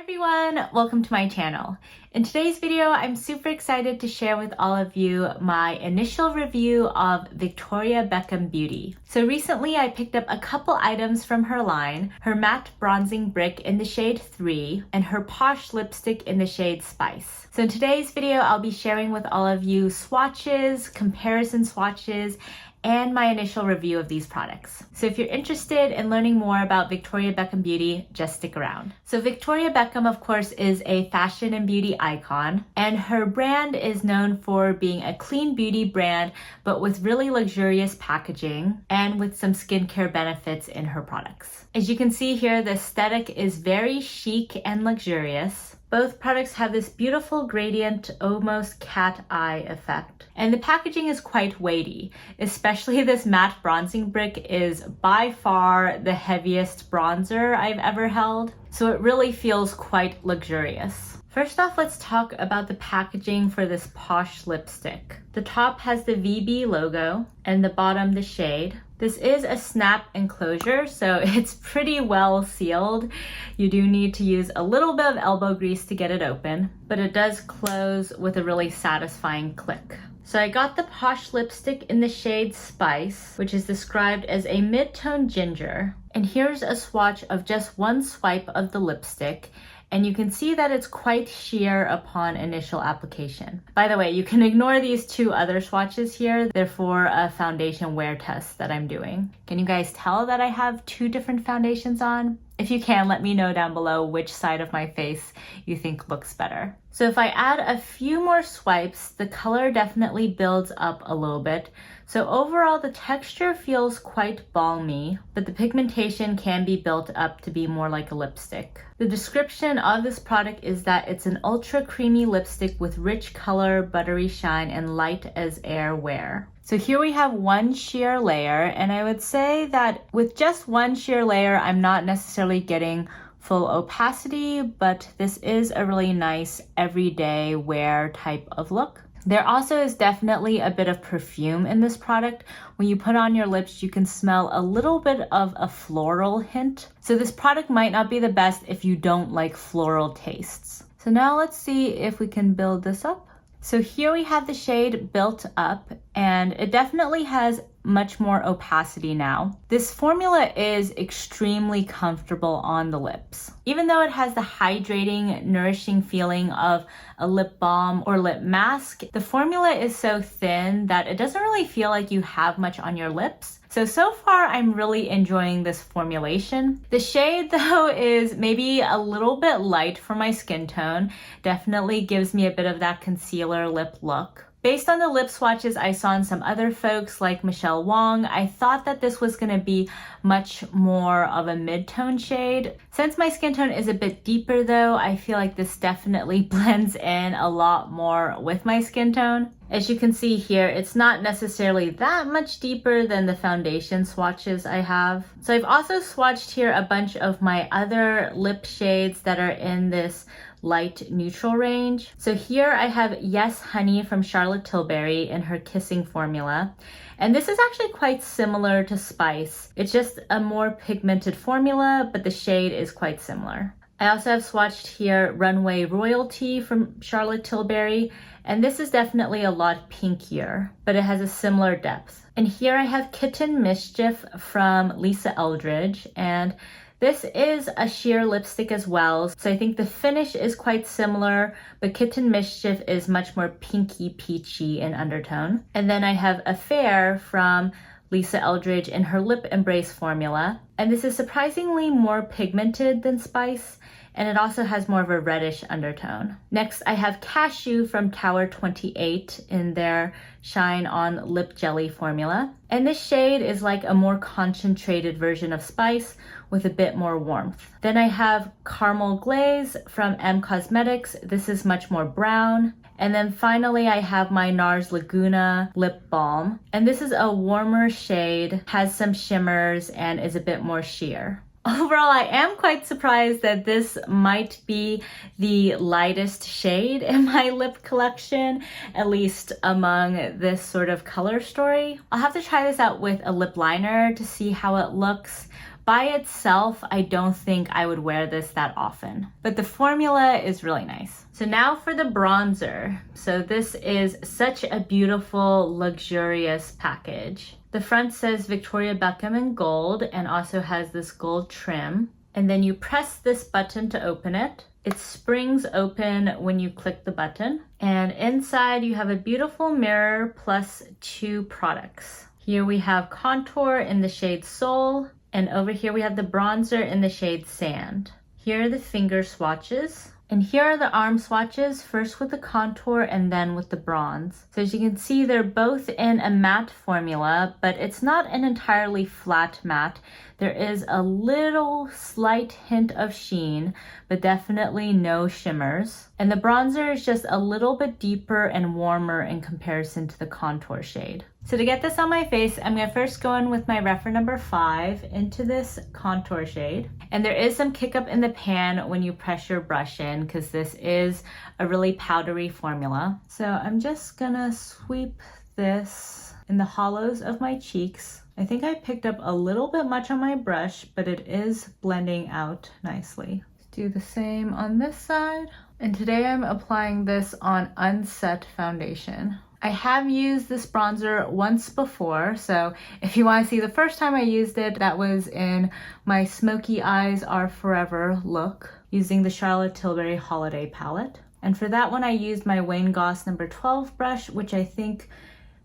Everyone, welcome to my channel. In today's video, I'm super excited to share with all of you my initial review of Victoria Beckham Beauty. So recently I picked up a couple items from her line, her matte bronzing brick in the shade 3 and her Posh Lipstick in the shade Spice. So in today's video, I'll be sharing with all of you swatches, comparison swatches, and my initial review of these products. So if you're interested in learning more about Victoria Beckham Beauty, just stick around. So Victoria Beckham, of course, is a fashion and beauty icon, and her brand is known for being a clean beauty brand, but with really luxurious packaging and with some skincare benefits in her products. As you can see here, the aesthetic is very chic and luxurious. Both products have this beautiful gradient, almost cat eye effect. And the packaging is quite weighty, especially this matte bronzing brick is by far the heaviest bronzer I've ever held. So it really feels quite luxurious. First off, let's talk about the packaging for this Posh lipstick. The top has the VB logo and the bottom the shade. This is a snap enclosure, so it's pretty well sealed. You do need to use a little bit of elbow grease to get it open, but it does close with a really satisfying click. So I got the Posh lipstick in the shade Spice, which is described as a mid-tone ginger. And here's a swatch of just one swipe of the lipstick. And you can see that it's quite sheer upon initial application. By the way, you can ignore these two other swatches here. They're for a foundation wear test that I'm doing. Can you guys tell that I have two different foundations on? If you can, let me know down below which side of my face you think looks better. So if I add a few more swipes, the color definitely builds up a little bit. So overall, the texture feels quite balmy, but the pigmentation can be built up to be more like a lipstick. The description of this product is that it's an ultra creamy lipstick with rich color, buttery shine, and light as air wear. So here we have one sheer layer, and I would say that with just one sheer layer, I'm not necessarily getting full opacity, but this is a really nice everyday wear type of look. There also is definitely a bit of perfume in this product. When you put on your lips, you can smell a little bit of a floral hint. So this product might not be the best if you don't like floral tastes. So now let's see if we can build this up. So here we have the shade built up, and it definitely has much more opacity now. This formula is extremely comfortable on the lips. Even though it has the hydrating, nourishing feeling of a lip balm or lip mask, the formula is so thin that it doesn't really feel like you have much on your lips. So far I'm really enjoying this formulation. The shade though is maybe a little bit light for my skin tone. Definitely gives me a bit of that concealer lip look. Based on the lip swatches I saw in some other folks like Michelle Wong, I thought that this was gonna be much more of a mid-tone shade. Since my skin tone is a bit deeper though, I feel like this definitely blends in a lot more with my skin tone. As you can see here, it's not necessarily that much deeper than the foundation swatches I have. So I've also swatched here a bunch of my other lip shades that are in this light neutral range. So here I have Yes Honey from Charlotte Tilbury in her Kissing formula. And this is actually quite similar to Spice. It's just a more pigmented formula, but the shade is quite similar. I also have swatched here Runway Royalty from Charlotte Tilbury, and this is definitely a lot pinkier, but it has a similar depth. And here I have Kitten Mischief from Lisa Eldridge, and this is a sheer lipstick as well, so I think the finish is quite similar, but Kitten Mischief is much more pinky peachy in undertone. And then I have Affair from Lisa Eldridge in her Lip Embrace formula, and this is surprisingly more pigmented than Spice, and it also has more of a reddish undertone. Next, I have Cashew from Tower 28 in their Shine On Lip Jelly formula. And this shade is like a more concentrated version of Spice with a bit more warmth. Then I have Caramel Glaze from M Cosmetics. This is much more brown. And then finally, I have my NARS Laguna Lip Balm. And this is a warmer shade, has some shimmers, and is a bit more sheer. Overall, I am quite surprised that this might be the lightest shade in my lip collection, at least among this sort of color story. I'll have to try this out with a lip liner to see how it looks, By itself, I don't think I would wear this that often, but the formula is really nice. So now for the bronzer. So this is such a beautiful, luxurious package. The front says Victoria Beckham in gold and also has this gold trim. And then you press this button to open it. It springs open when you click the button. And inside you have a beautiful mirror plus 2 products. Here we have contour in the shade Soul. And over here we have the bronzer in the shade Sand. Here are the finger swatches. And here are the arm swatches, first with the contour and then with the bronze. So as you can see, they're both in a matte formula, but it's not an entirely flat matte. There is a little slight hint of sheen, but definitely no shimmers. And the bronzer is just a little bit deeper and warmer in comparison to the contour shade. So to get this on my face, I'm gonna first go in with my reference number 5 into this contour shade. And there is some kick up in the pan when you press your brush in, because this is a really powdery formula. So I'm just gonna sweep this in the hollows of my cheeks. I think I picked up a little bit much on my brush, but it is blending out nicely. Do the same on this side. And today I'm applying this on unset foundation. I have used this bronzer once before, so if you want to see the first time I used it, that was in my Smoky Eyes Are Forever look using the Charlotte Tilbury Holiday Palette. And for that one I used my Wayne Goss number 12 brush, which I think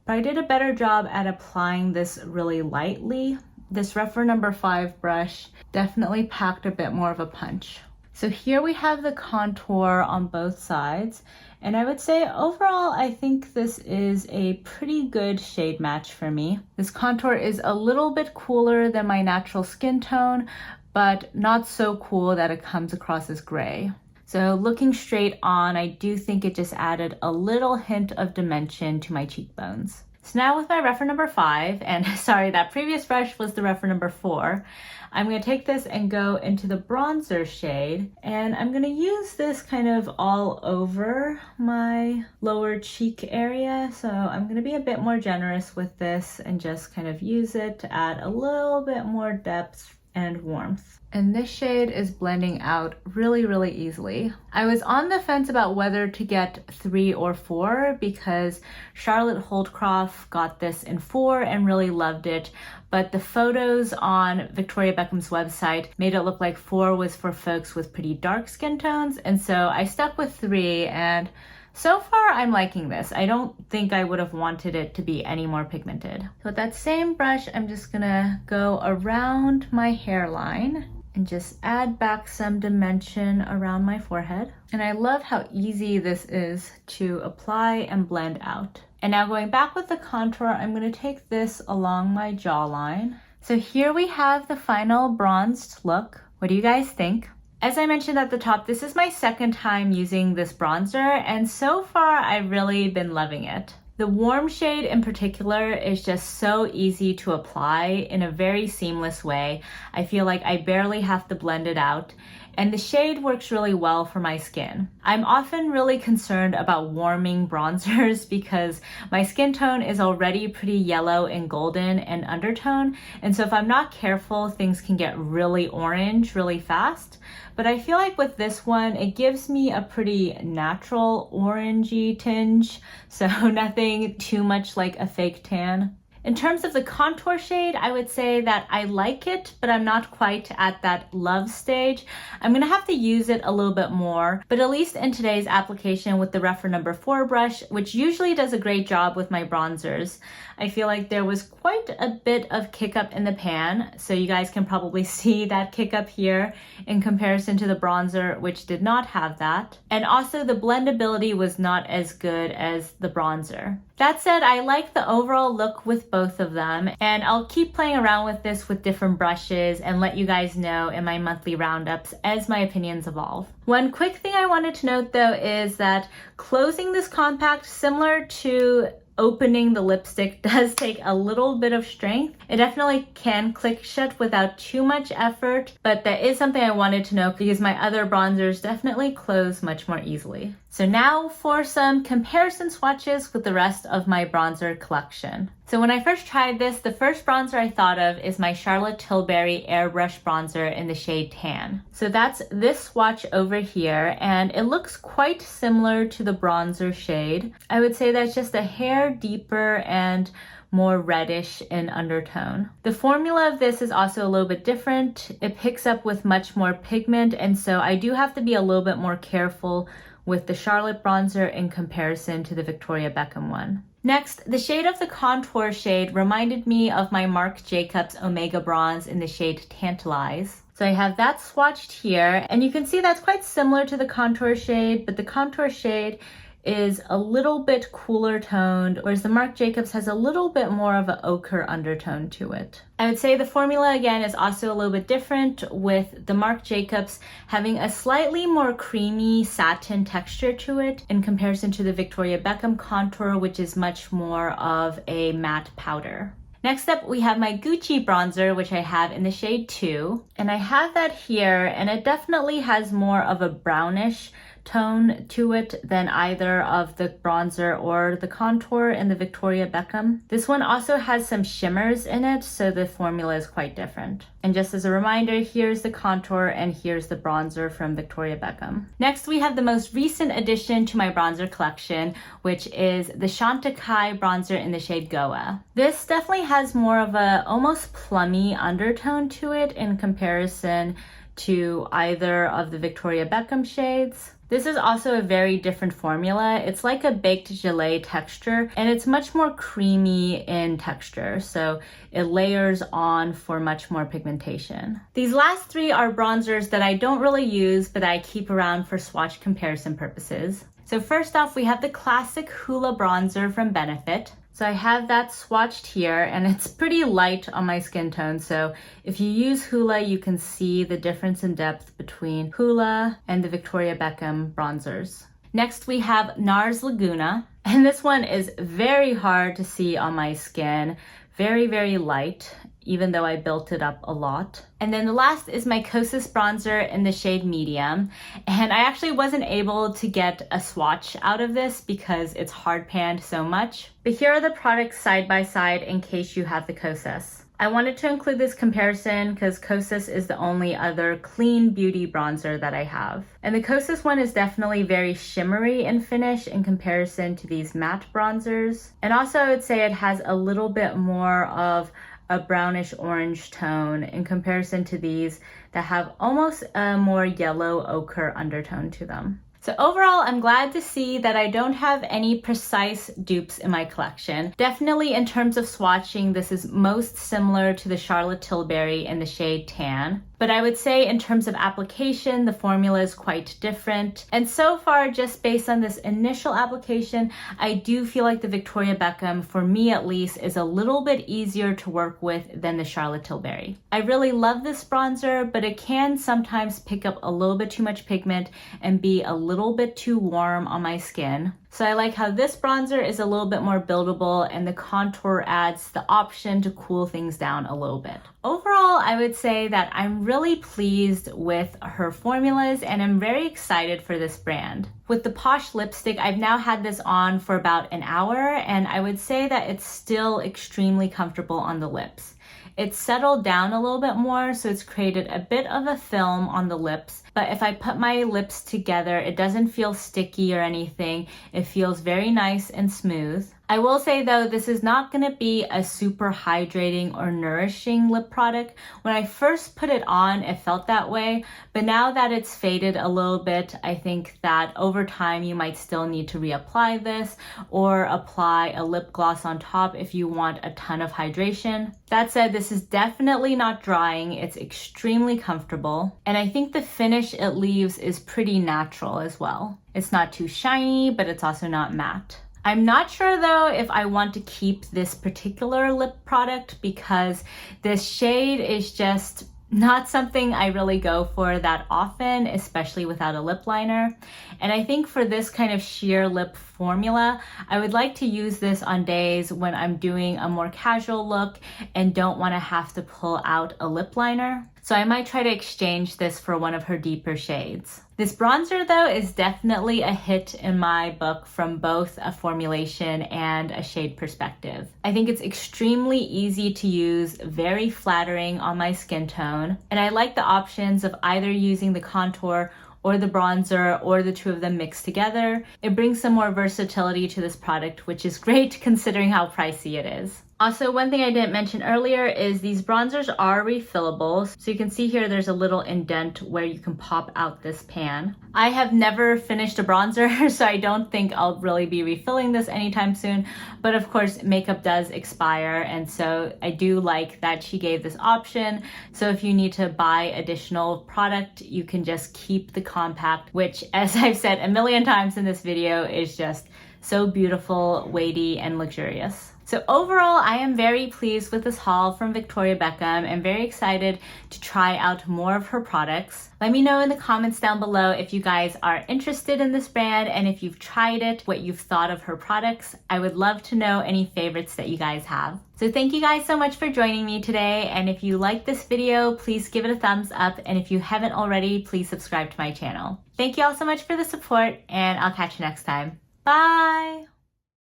I did a better job at applying this really lightly. This reference number 5 brush definitely packed a bit more of a punch. So here we have the contour on both sides. And I would say overall, I think this is a pretty good shade match for me. This contour is a little bit cooler than my natural skin tone, but not so cool that it comes across as gray. So looking straight on, I do think it just added a little hint of dimension to my cheekbones. So now with my reference number 5, and sorry, that previous brush was the reference number 4, I'm going to take this and go into the bronzer shade, and I'm going to use this kind of all over my lower cheek area. So I'm going to be a bit more generous with this and just kind of use it to add a little bit more depth and warmth. And this shade is blending out really, really easily. I was on the fence about whether to get 3 or 4 because Charlotte Holdcroft got this in 4 and really loved it. But the photos on Victoria Beckham's website made it look like 4 was for folks with pretty dark skin tones. And so I stuck with 3, and so far I'm liking this. I don't think I would have wanted it to be any more pigmented. So with that same brush, I'm just gonna go around my hairline and just add back some dimension around my forehead. And I love how easy this is to apply and blend out. And now going back with the contour, I'm going to take this along my jawline. So here we have the final bronzed look. What do you guys think? As I mentioned at the top, this is my second time using this bronzer, and so far I've really been loving it. The warm shade in particular is just so easy to apply in a very seamless way. I feel like I barely have to blend it out, and the shade works really well for my skin. I'm often really concerned about warming bronzers because my skin tone is already pretty yellow and golden and undertone, and so if I'm not careful, things can get really orange really fast. But I feel like with this one, it gives me a pretty natural orangey tinge, so nothing too much like a fake tan. In terms of the contour shade, I would say that I like it, but I'm not quite at that love stage. I'm gonna have to use it a little bit more, but at least in today's application with the reference number 4 brush, which usually does a great job with my bronzers, I feel like there was quite a bit of kick up in the pan, so you guys can probably see that kick up here in comparison to the bronzer, which did not have that. And also the blendability was not as good as the bronzer. That said, I like the overall look with both of them, and I'll keep playing around with this with different brushes and let you guys know in my monthly roundups as my opinions evolve. One quick thing I wanted to note though is that closing this compact, similar to opening the lipstick, does take a little bit of strength. It definitely can click shut without too much effort, but that is something I wanted to know because my other bronzers definitely close much more easily. So now for some comparison swatches with the rest of my bronzer collection. So when I first tried this, the first bronzer I thought of is my Charlotte Tilbury Airbrush Bronzer in the shade Tan. So that's this swatch over here, and it looks quite similar to the bronzer shade. I would say that's just a hair deeper and more reddish in undertone. The formula of this is also a little bit different. It picks up with much more pigment, and so I do have to be a little bit more careful with the Charlotte bronzer in comparison to the Victoria Beckham one. Next, the shade of the contour shade reminded me of my Marc Jacobs Omega Bronze in the shade Tantalize. So I have that swatched here, and you can see that's quite similar to the contour shade, but the contour shade is a little bit cooler toned, whereas the Marc Jacobs has a little bit more of an ochre undertone to it. I would say the formula again is also a little bit different, with the Marc Jacobs having a slightly more creamy satin texture to it in comparison to the Victoria Beckham contour, which is much more of a matte powder. Next up, we have my Gucci bronzer, which I have in the shade 2. And I have that here, and it definitely has more of a brownish tone to it than either of the bronzer or the contour in the Victoria Beckham. This one also has some shimmers in it, so the formula is quite different. And just as a reminder, here's the contour and here's the bronzer from Victoria Beckham. Next, we have the most recent addition to my bronzer collection, which is the Chantecaille bronzer in the shade Goa. This definitely has more of a almost plummy undertone to it in comparison to either of the Victoria Beckham shades. This is also a very different formula. It's like a baked gelée texture, and it's much more creamy in texture, so it layers on for much more pigmentation. These last three are bronzers that I don't really use, but I keep around for swatch comparison purposes. So first off, we have the classic Hoola bronzer from Benefit. So I have that swatched here, and it's pretty light on my skin tone. So if you use Hoola, you can see the difference in depth between Hoola and the Victoria Beckham bronzers. Next, we have NARS Laguna, and this one is very hard to see on my skin. Very, very light, even though I built it up a lot. And then the last is my Kosas bronzer in the shade Medium. And I actually wasn't able to get a swatch out of this because it's hard panned so much. But here are the products side by side in case you have the Kosas. I wanted to include this comparison because Kosas is the only other clean beauty bronzer that I have. And the Kosas one is definitely very shimmery in finish in comparison to these matte bronzers. And also I would say it has a little bit more of a brownish orange tone in comparison to these that have almost a more yellow ochre undertone to them. So overall, I'm glad to see that I don't have any precise dupes in my collection. Definitely in terms of swatching, this is most similar to the Charlotte Tilbury in the shade Tan. But I would say in terms of application, the formula is quite different. And so far, just based on this initial application, I do feel like the Victoria Beckham, for me at least, is a little bit easier to work with than the Charlotte Tilbury. I really love this bronzer, but it can sometimes pick up a little bit too much pigment and be a little bit too warm on my skin. So I like how this bronzer is a little bit more buildable, and the contour adds the option to cool things down a little bit. Overall, I would say that I'm really pleased with her formulas, and I'm very excited for this brand. With the Posh Lipstick, I've now had this on for about an hour, and I would say that it's still extremely comfortable on the lips. It's settled down a little bit more, so it's created a bit of a film on the lips. But if I put my lips together, it doesn't feel sticky or anything. It feels very nice and smooth. I will say though, this is not going to be a super hydrating or nourishing lip product. When I first put it on, it felt that way, but now that it's faded a little bit, I think that over time you might still need to reapply this or apply a lip gloss on top if you want a ton of hydration. That said, this is definitely not drying. It's extremely comfortable, and I think the finish it leaves is pretty natural as well. It's not too shiny, but it's also not matte. I'm not sure though if I want to keep this particular lip product because this shade is just not something I really go for that often, especially without a lip liner. And I think for this kind of sheer lip formula, I would like to use this on days when I'm doing a more casual look and don't want to have to pull out a lip liner. So I might try to exchange this for one of her deeper shades. This bronzer though is definitely a hit in my book from both a formulation and a shade perspective. I think it's extremely easy to use, very flattering on my skin tone, and I like the options of either using the contour or the bronzer or the two of them mixed together. It brings some more versatility to this product, which is great considering how pricey it is. Also, one thing I didn't mention earlier is these bronzers are refillable. So you can see here there's a little indent where you can pop out this pan. I have never finished a bronzer, so I don't think I'll really be refilling this anytime soon. But of course, makeup does expire, and so I do like that she gave this option. So if you need to buy additional product, you can just keep the compact, which, as I've said a million times in this video, is just so beautiful, weighty, and luxurious. So overall, I am very pleased with this haul from Victoria Beckham and very excited to try out more of her products. Let me know in the comments down below if you guys are interested in this brand and if you've tried it, what you've thought of her products. I would love to know any favorites that you guys have. So thank you guys so much for joining me today. And if you like this video, please give it a thumbs up. And if you haven't already, please subscribe to my channel. Thank you all so much for the support, and I'll catch you next time. Bye!